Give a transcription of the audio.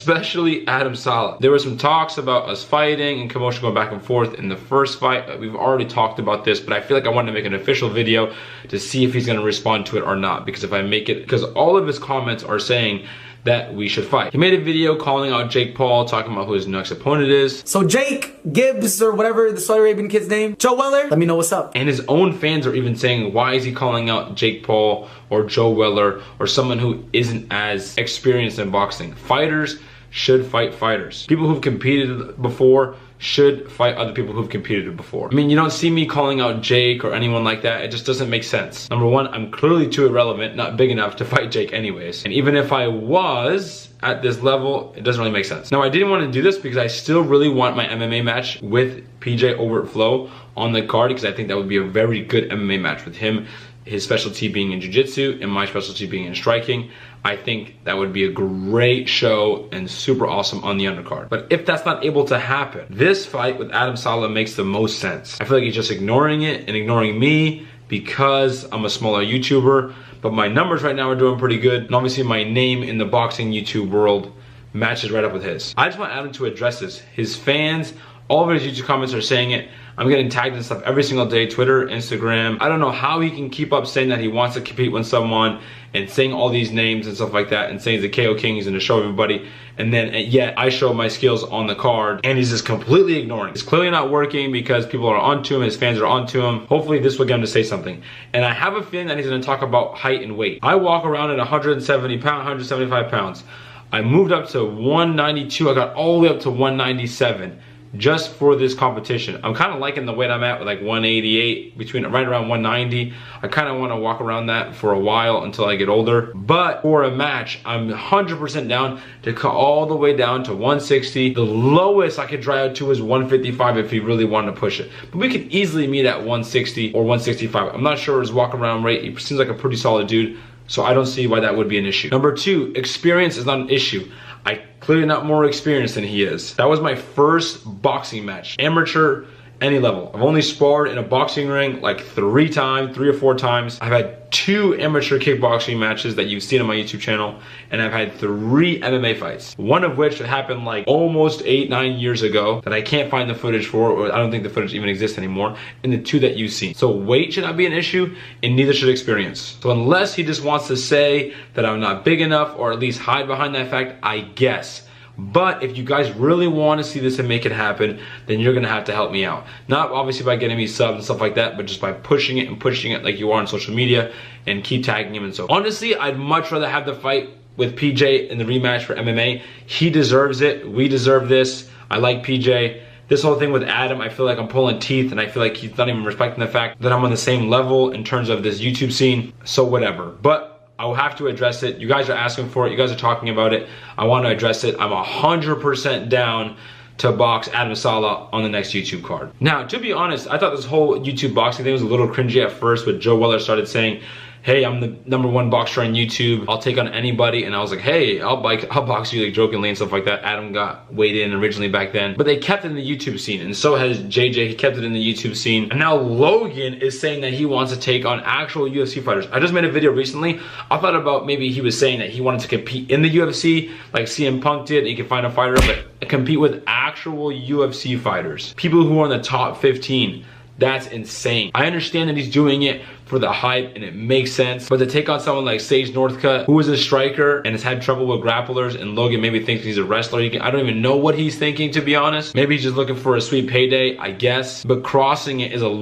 especially Adam Saleh. There were some talks about us fighting and commotion going back and forth in the first fight. We've already talked about this, but I feel like I wanted to make an official video to see if he's going to respond to it or not, because if I make it, because all of his comments are saying that we should fight. He made a video calling out Jake Paul, talking about who his next opponent is. So Jake Gibbs, or whatever the Saudi Arabian kid's name, Joe Weller, let me know what's up. And his own fans are even saying, why is he calling out Jake Paul or Joe Weller or someone who isn't as experienced in boxing? Fighters should fight fighters. People who've competed before should fight other people who've competed before. I mean, you don't see me calling out Jake or anyone like that. It just doesn't make sense. Number one, I'm clearly too irrelevant, not big enough to fight Jake anyways. And even if I was at this level, it doesn't really make sense. Now, I didn't want to do this because I still really want my MMA match with PJ over at Flow on the card, because I think that would be a very good MMA match with him, his specialty being in jiu-jitsu and my specialty being in striking. I think that would be a great show and super awesome on the undercard. But if that's not able to happen, this fight with Adam Saleh makes the most sense. I feel like he's just ignoring it and ignoring me because I'm a smaller YouTuber, but my numbers right now are doing pretty good. And obviously my name in the boxing YouTube world matches right up with his. I just want Adam to address this. His fans, all of his YouTube comments are saying it. I'm getting tagged in stuff every single day, Twitter, Instagram. I don't know how he can keep up saying that he wants to compete with someone and saying all these names and stuff like that and saying he's the KO King, he's gonna show everybody, and then yet I show my skills on the card and he's just completely ignoring. It's clearly not working because people are onto him, his fans are onto him. Hopefully this will get him to say something. And I have a feeling that he's gonna talk about height and weight. I walk around at 170 pounds, 175 pounds. I moved up to 192, I got all the way up to 197. Just for this competition. I'm kind of liking the weight I'm at with like 188, between right around 190. I kind of want to walk around that for a while until I get older. But for a match, I'm 100% down to cut all the way down to 160. The lowest I could dry out to is 155 if he really wanted to push it. But we could easily meet at 160 or 165. I'm not sure his walk around rate. He seems like a pretty solid dude, so I don't see why that would be an issue. Number two, experience is not an issue. I clearly not more experienced than he is. That was my first boxing match, amateur, any level. I've only sparred in a boxing ring like 3 or 4 times. I've had 2 amateur kickboxing matches that you've seen on my YouTube channel, and I've had 3 MMA fights. One of which happened like almost 8-9 years ago that I can't find the footage for, or I don't think the footage even exists anymore, and the 2 that you've seen. So weight should not be an issue, and neither should experience. So unless he just wants to say that I'm not big enough, or at least hide behind that fact, I guess. But if you guys really want to see this and make it happen, then you're gonna have to help me out. Not obviously by getting me subs and stuff like that, but just by pushing it like you are on social media and keep tagging him and so. Honestly, I'd much rather have the fight with PJ in the rematch for MMA. He deserves it. We deserve this. I like PJ. This whole thing with Adam, I feel like I'm pulling teeth, and I feel like he's not even respecting the fact that I'm on the same level in terms of this YouTube scene. So whatever. But I will have to address it. You guys are asking for it. You guys are talking about it. I want to address it. I'm 100% down to box Adam Saleh on the next YouTube card. Now, to be honest, I thought this whole YouTube boxing thing was a little cringy at first, but Joe Weller started saying, hey, I'm the #1 boxer on YouTube. I'll take on anybody. And I was like, hey, I'll box you, like jokingly and stuff like that. Adam got weighed in originally back then. But they kept it in the YouTube scene. And so has JJ, he kept it in the YouTube scene. And now Logan is saying that he wants to take on actual UFC fighters. I just made a video recently. I thought about maybe he was saying that he wanted to compete in the UFC, like CM Punk did. He could find a fighter, but compete with actual UFC fighters. People who are in the top 15. That's insane. I understand that he's doing it for the hype and it makes sense, but to take on someone like Sage Northcutt, who is a striker and has had trouble with grapplers, and Logan maybe thinks he's a wrestler. I don't even know what he's thinking, to be honest. Maybe he's just looking for a sweet payday, I guess, but crossing it is a little